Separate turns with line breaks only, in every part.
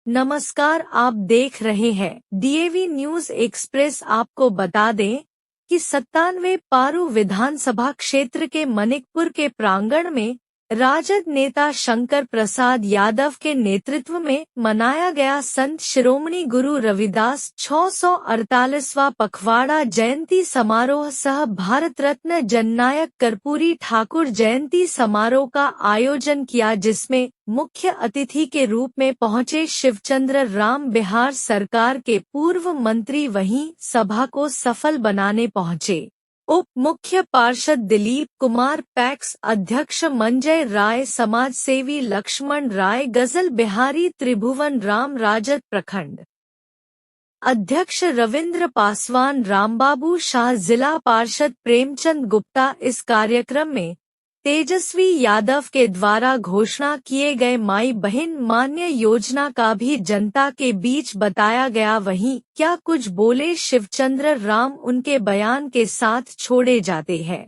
नमस्कार, आप देख रहे हैं डीएवी न्यूज एक्सप्रेस। आपको बता दें कि 97 पारू विधानसभा क्षेत्र के मनिकपुर के प्रांगण में राजद नेता शंकर प्रसाद यादव के नेतृत्व में मनाया गया संत शिरोमणि गुरु रविदास 648वां पखवाड़ा जयंती समारोह सह भारत रत्न जननायक कर्पूरी ठाकुर जयंती समारोह का आयोजन किया, जिसमें मुख्य अतिथि के रूप में पहुंचे शिवचंद्र राम बिहार सरकार के पूर्व मंत्री वहीं सभा को सफल बनाने पहुंचे उप मुख्य पार्षद दिलीप कुमार, पैक्स अध्यक्ष मंजय राय, समाज सेवी लक्ष्मण राय, गजल बिहारी, त्रिभुवन राम, राजद प्रखंड अध्यक्ष रविंद्र पासवान, रामबाबू शाह, जिला पार्षद प्रेमचंद गुप्ता। इस कार्यक्रम में तेजस्वी यादव के द्वारा घोषणा किए गए माई बहन मान्य योजना का भी जनता के बीच बताया गया। वहीं क्या कुछ बोले शिवचंद्र राम, उनके बयान के साथ छोड़े जाते हैं।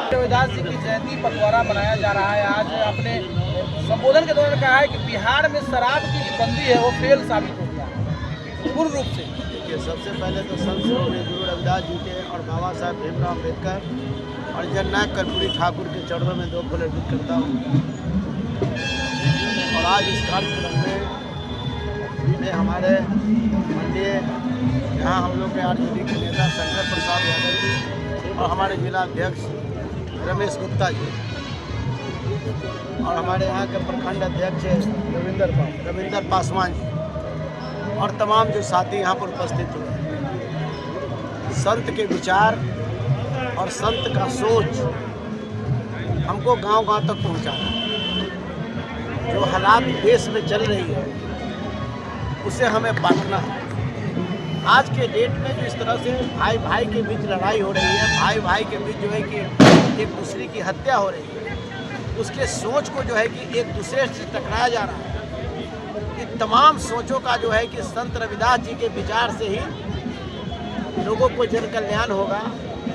रविदास जी की जयंती पखवाड़ा मनाया जा रहा है। आज अपने संबोधन के दौरान कहा है कि बिहार में शराब की जो बंदी है वो फेल साबित हो गया है पूर्ण रूप से।
देखिए, सबसे पहले तो संत शिरोमणि गुरु रविदास जी के और बाबा साहब भीमराव अम्बेडकर और जननायक कर्पूरी ठाकुर के चरणों में 2 फूल अर्पित करता हूँ। और आज इस कार्यक्रम में हमारे मंडलीय यहाँ हम लोग के आरजेडी के नेता शंकर प्रसाद यादव जी और हमारे जिला अध्यक्ष रमेश गुप्ता जी और हमारे यहाँ के प्रखंड अध्यक्ष रविंद्र पासवान जी और तमाम जो साथी यहाँ पर उपस्थित हुए। संत के विचार और संत का सोच हमको गांव-गांव तक पहुँचाना है। जो हालात देश में चल रही है उसे हमें बांटना है। आज के डेट में जो इस तरह से भाई भाई के बीच लड़ाई हो रही है, भाई भाई के बीच जो है कि एक दूसरे की हत्या हो रही है, उसके सोच को जो है कि एक दूसरे से टकराया जा रहा है। इन तमाम सोचों का जो है कि संत रविदास जी के विचार से ही लोगों को जन कल्याण होगा,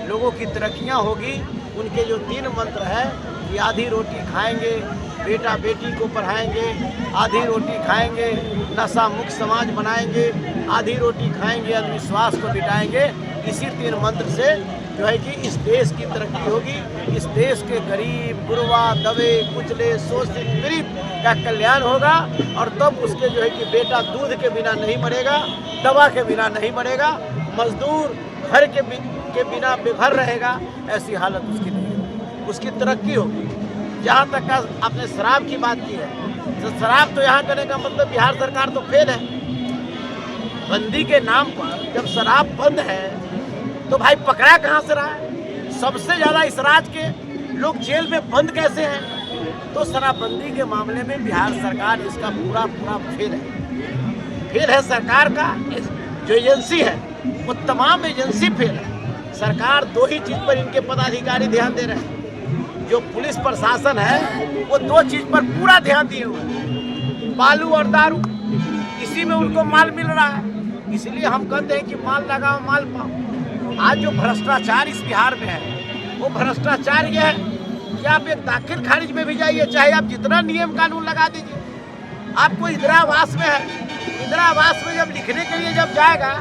लोगों की तरक्कियां होगी। उनके जो 3 मंत्र है कि आधी रोटी खाएंगे, बेटा बेटी को पढ़ाएंगे, आधी रोटी खाएंगे, नशा मुक्त समाज बनाएंगे, आधी रोटी खाएंगे, अंधविश्वास को मिटाएंगे। इसी 3 मंत्र से जो है कि इस देश की तरक्की होगी। इस देश के गरीब, गुरबा, दबे, कुचले, शोषित, गरीब का कल्याण होगा। और तब उसके जो है कि बेटा दूध के बिना नहीं मरेगा, दवा के बिना नहीं मरेगा, मजदूर घर के बिना बेघर रहेगा। ऐसी हालत उसकी नहीं होगी, उसकी तरक्की होगी। जहाँ तक का आपने शराब की बात की है, तो शराब तो यहाँ करने का मतलब बिहार सरकार तो फेल है। बंदी के नाम पर जब शराब बंद है तो भाई पकड़ा कहाँ से रहा है? सबसे ज़्यादा इस राज्य के लोग जेल में बंद कैसे हैं? तो शराबबंदी के मामले में बिहार सरकार इसका पूरा फेल है। फेल है सरकार का, जो एजेंसी है वो तमाम एजेंसी फेल है। सरकार 2 ही चीज़ पर इनके पदाधिकारी ध्यान दे रहे हैं। जो पुलिस प्रशासन है वो 2 चीज़ पर पूरा ध्यान दिए हुए हैं, बालू और दारू। इसी में उनको माल मिल रहा है। इसलिए हम कहते हैं कि माल लगाओ माल पाओ। आज जो भ्रष्टाचार इस बिहार में है वो भ्रष्टाचार ये है कि आप एक दाखिल खारिज में भी जाइए, चाहे आप जितना नियम कानून लगा दीजिए। आपको इंदिरा आवास में है, इंदिरा आवास में जब लिखने के लिए जब जाएगा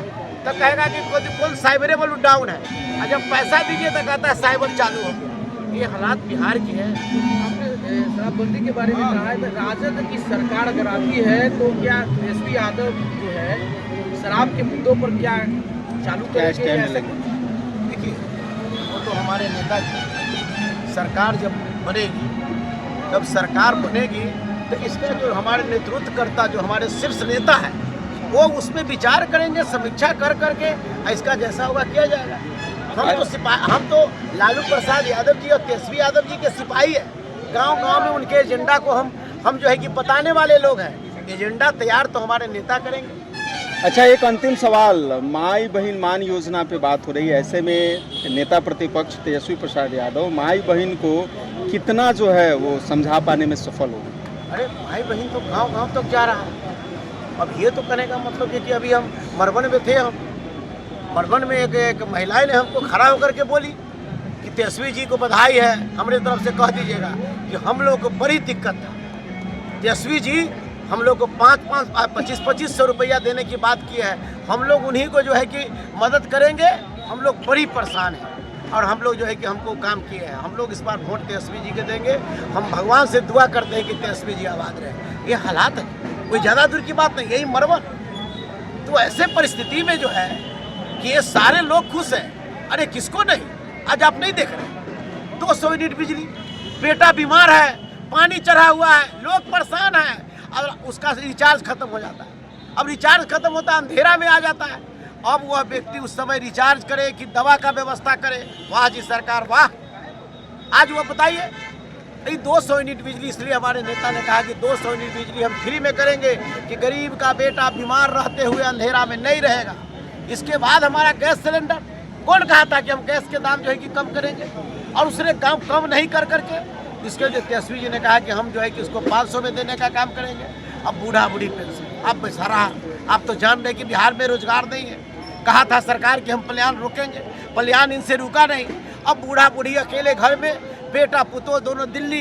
तो कहेगा कि कौन साइबरेबल डाउन है, और जब पैसा दीजिए तो कहता है साइबर चालू हो गया। ये हालात बिहार की है।
आपने शराबबंदी के बारे में कहा है, तो राजद की सरकार अगर आती है तो क्या तेजस्वी यादव जो है शराब के मुद्दों पर क्या चालू करेंगे?
देखिए, वो तो हमारे नेता की सरकार जब बनेगी, जब सरकार बनेगी तो इसका जो हमारे नेतृत्व करता जो हमारे शीर्ष नेता है वो उसमें विचार करेंगे, समीक्षा कर करके इसका जैसा होगा किया जाएगा। हम तो लालू प्रसाद यादव जी और तेजस्वी यादव जी के सिपाही है। गांव-गांव में उनके एजेंडा को हम जो है कि बताने वाले लोग हैं। एजेंडा तैयार तो हमारे नेता करेंगे।
अच्छा, एक अंतिम सवाल, माई बहन मान योजना पे बात हो रही है, ऐसे में नेता प्रतिपक्ष तेजस्वी प्रसाद यादव माई बहन को कितना जो है वो समझा पाने में सफल हो?
अरे भाई बहन तो गांव गांव तक जा रहा है। अब ये तो कहने का मतलब है कि अभी हम मरबन में थे, हम मरबन में एक महिला ने हमको खड़ा होकर के बोली कि तेजस्वी जी को बधाई है, हमारे तरफ से कह दीजिएगा कि हम लोग को बड़ी दिक्कत था, तेजस्वी जी हम लोग को 2500 रुपया देने की बात की है, हम लोग उन्हीं को जो है कि मदद करेंगे, हम लोग बड़ी परेशान हैं और हम लोग जो है कि हमको काम किए हैं, हम लोग इस बार वोट तेजस्वी जी के देंगे, हम भगवान से दुआ करते हैं कि तेजस्वी जी आबाद रहे। ये हालात है, कोई ज़्यादा दूर की बात नहीं, यही मरवन। तो ऐसे परिस्थिति में जो है कि ये सारे लोग खुश हैं। अरे किसको नहीं, आज आप नहीं देख रहे 200 यूनिट बिजली, बेटा बीमार है, पानी चढ़ा हुआ है, लोग परेशान हैं और उसका रिचार्ज खत्म हो जाता है। अब रिचार्ज खत्म होता है, अंधेरा में आ जाता है, अब वह व्यक्ति उस समय रिचार्ज करे कि दवा का व्यवस्था करे। वाह जी सरकार वाह। आज वह बताइए 200 यूनिट बिजली, इसलिए हमारे नेता ने कहा कि 200 यूनिट बिजली हम फ्री में करेंगे कि गरीब का बेटा बीमार रहते हुए अंधेरा में नहीं रहेगा। इसके बाद हमारा गैस सिलेंडर, कौन कहा था कि हम गैस के दाम जो है कि कम करेंगे, और उसने काम कम नहीं कर करके इसके लिए तेजस्वी जी ने कहा कि हम जो है कि उसको 500 में देने का काम करेंगे। अब बूढ़ा बूढ़ी पेंशन, अब बेचारा आप तो जान रहे कि बिहार में रोजगार नहीं है। कहा था सरकार कि हम पलायन रोकेंगे, पलायन इनसे रुका नहीं। अब बूढ़ा बूढ़ी अकेले घर में, बेटा पुतो दोनों दिल्ली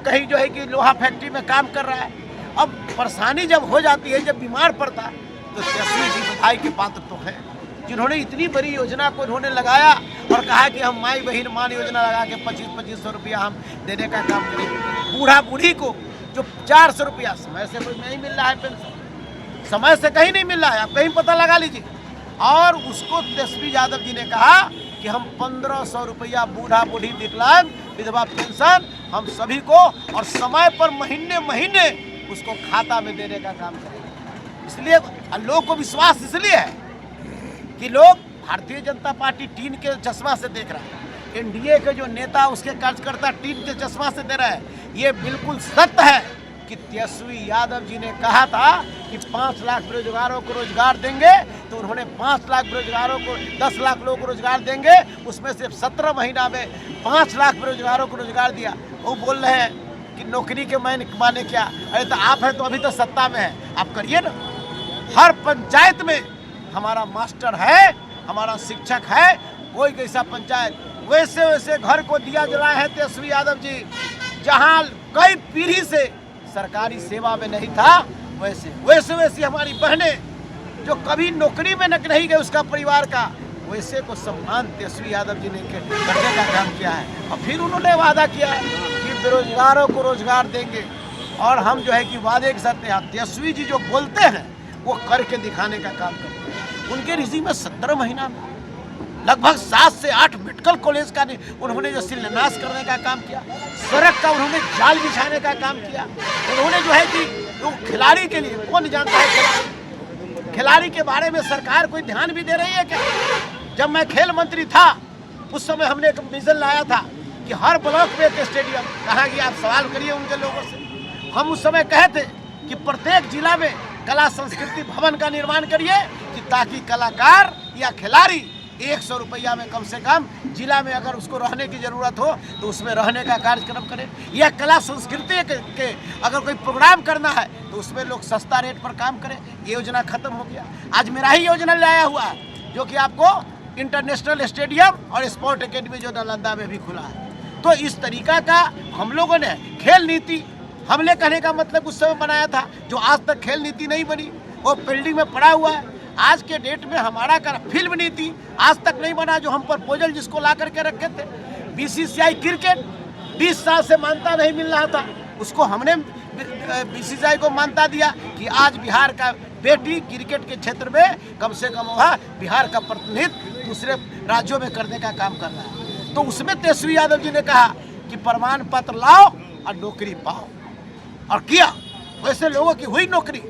कहीं जो है कि लोहा फैक्ट्री में काम कर रहा है। अब परेशानी जब हो जाती है, जब बीमार पड़ता है, तो तेजस्वी जी बधाई के पात्र तो हैं जिन्होंने इतनी बड़ी योजना को उन्होंने लगाया और कहा कि हम माई बहन मान योजना लगा के 2500 रुपया हम देने का काम करेंगे। बूढ़ा बूढ़ी को जो 400 रुपया समय से कोई नहीं मिल रहा है, पेंशन समय से कहीं नहीं मिल रहा है, आप कहीं पता लगा लीजिए। और उसको तेजस्वी यादव जी ने कहा कि हम 1500 रुपया बूढ़ा बूढ़ी विकलांग विधवा पेंशन हम सभी को और समय पर महीने महीने उसको खाता में देने का काम करेंगे। इसलिए लोगों को विश्वास इसलिए है कि लोग भारतीय जनता पार्टी टीन के चश्मा से देख रहा है, एनडीए के जो नेता उसके कार्यकर्ता टीन के चश्मा से दे रहे हैं। ये बिल्कुल सत्य है कि तेजस्वी यादव जी ने कहा था कि 5 लाख बेरोजगारों को रोजगार देंगे, तो उन्होंने 5 लाख बेरोजगारों को 10 लाख लोगों को रोजगार देंगे, उसमें से 17 महीना में 5 लाख बेरोजगारों को रोजगार दिया। वो बोल रहे हैं कि नौकरी के माने क्या? अरे तो आप हैं तो अभी तो सत्ता में है, आप करिए ना। हर पंचायत में हमारा मास्टर है, हमारा शिक्षक है, कोई कैसा पंचायत वैसे वैसे घर को दिया जलाए हैं तेजस्वी यादव जी। जहां कई पीढ़ी से सरकारी सेवा में नहीं था, वैसे वैसी हमारी बहनें जो कभी नौकरी में नहीं गए उसका परिवार का, वैसे को सम्मान तेजस्वी यादव जी ने करने का काम किया है। और फिर उन्होंने वादा किया है कि बेरोजगारों को रोजगार देंगे, और हम जो है कि वादे के साथ तेजस्वी जी जो बोलते हैं वो करके दिखाने का काम करते हैं। उनके रिजी में 17 महीना में लगभग 7 से 8 मेडिकल कॉलेज का उन्होंने जो शिलान्यास करने का काम किया, सड़क का उन्होंने जाल बिछाने का काम किया। उन्होंने जो है कि तो खिलाड़ी के लिए, कौन जानता है खिलाड़ी के बारे में सरकार कोई ध्यान भी दे रही है क्या? जब मैं खेल मंत्री था उस समय हमने एक विजन लाया था कि हर ब्लॉक में एक स्टेडियम, कहा कि आप सवाल करिए उनके लोगों से। हम उस समय कहे थे कि प्रत्येक जिला में कला संस्कृति भवन का निर्माण करिए कि ताकि कलाकार या खिलाड़ी 100 रुपया में कम से कम जिला में अगर उसको रहने की ज़रूरत हो तो उसमें रहने का कार्यक्रम करें, या कला संस्कृति के अगर कोई प्रोग्राम करना है तो उसमें लोग सस्ता रेट पर काम करें। ये योजना खत्म हो गया। आज मेरा ही योजना लाया हुआ है जो कि आपको इंटरनेशनल स्टेडियम और स्पोर्ट एकेडमी जो नालंदा में भी खुला है। तो इस तरीका का हम लोगों ने खेल नीति, हमने कहने का मतलब उस समय बनाया था जो आज तक खेल नीति नहीं बनी, वो बिल्डिंग में पड़ा हुआ है। आज के डेट में हमारा फिल्म नीति आज तक नहीं बना, जो हम प्रपोजल जिसको ला करके रखे थे। बीसीसीआई क्रिकेट 20 साल से मान्यता नहीं मिल रहा था, उसको हमने बीसीसीआई को मान्यता दिया कि आज बिहार का बेटी क्रिकेट के क्षेत्र में कम से कम वह बिहार का प्रतिनिधित्व दूसरे राज्यों में करने का काम कर रहा है। तो उसमें तेजस्वी यादव जी ने कहा कि प्रमाण पत्र लाओ और नौकरी पाओ, और किया, वैसे लोगों की हुई नौकरी।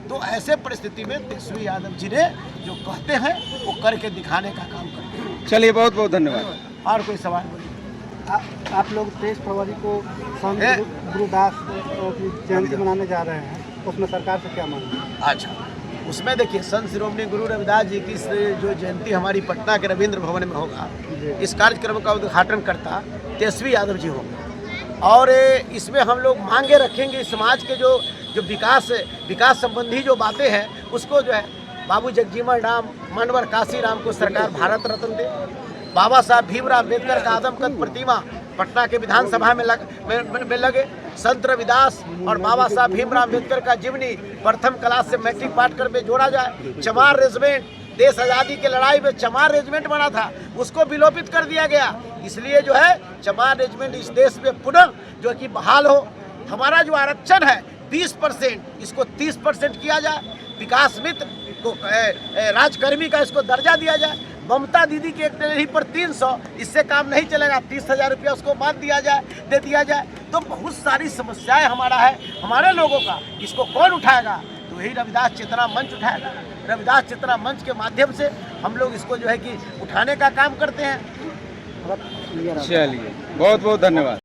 तो ऐसे परिस्थिति में तेजस्वी यादव जी ने जो कहते हैं वो करके दिखाने का काम करते हैं।
चलिए, बहुत बहुत धन्यवाद।
और कोई सवाल बोलिए।
आप लोग 23 फरवरी को संत गुरुदास की जयंती मनाने जा रहे हैं, उसमें सरकार से क्या मांग है?
अच्छा, उसमें देखिए संत शिरोमणि गुरु रविदास जी की जो जयंती हमारी पटना के रविंद्र भवन में होगा, इस कार्यक्रम का उद्घाटन करता तेजस्वी यादव जी होंगे। और इसमें हम लोग मांगे रखेंगे समाज के जो विकास संबंधी जो बातें हैं उसको जो है बाबू जगजीवन राम मनवर काशी राम को सरकार भारत रत्न दे। बाबा साहब भीमराव अम्बेडकर का आदमकद प्रतिमा पटना के विधानसभा में लगे। संत रविदास और बाबा साहब भीमराव अम्बेडकर का जीवनी प्रथम क्लास से मैट्रिक पाठ्यक्रम में जोड़ा जाए। चमार रेजिमेंट, देश आज़ादी की लड़ाई में चमार रेजिमेंट बना था, उसको विलोपित कर दिया गया। इसलिए जो है चमार रेजिमेंट इस देश में पुनः जो कि बहाल हो। हमारा जो आरक्षण है 20%, इसको 30% किया जाए। विकास मित्र को राजकर्मी का इसको दर्जा दिया जाए। ममता दीदी की एक डेली पर 300, इससे काम नहीं चलेगा। 30,000 रुपया उसको बांध दिया जाए, दे दिया जाए। तो बहुत सारी समस्याएं हमारे लोगों का, इसको कौन उठाएगा? तो वही रविदास चेतना मंच उठाएगा। रविदास चेतना मंच के माध्यम से हम लोग इसको जो है कि उठाने का काम करते हैं।
चलिए, बहुत बहुत धन्यवाद।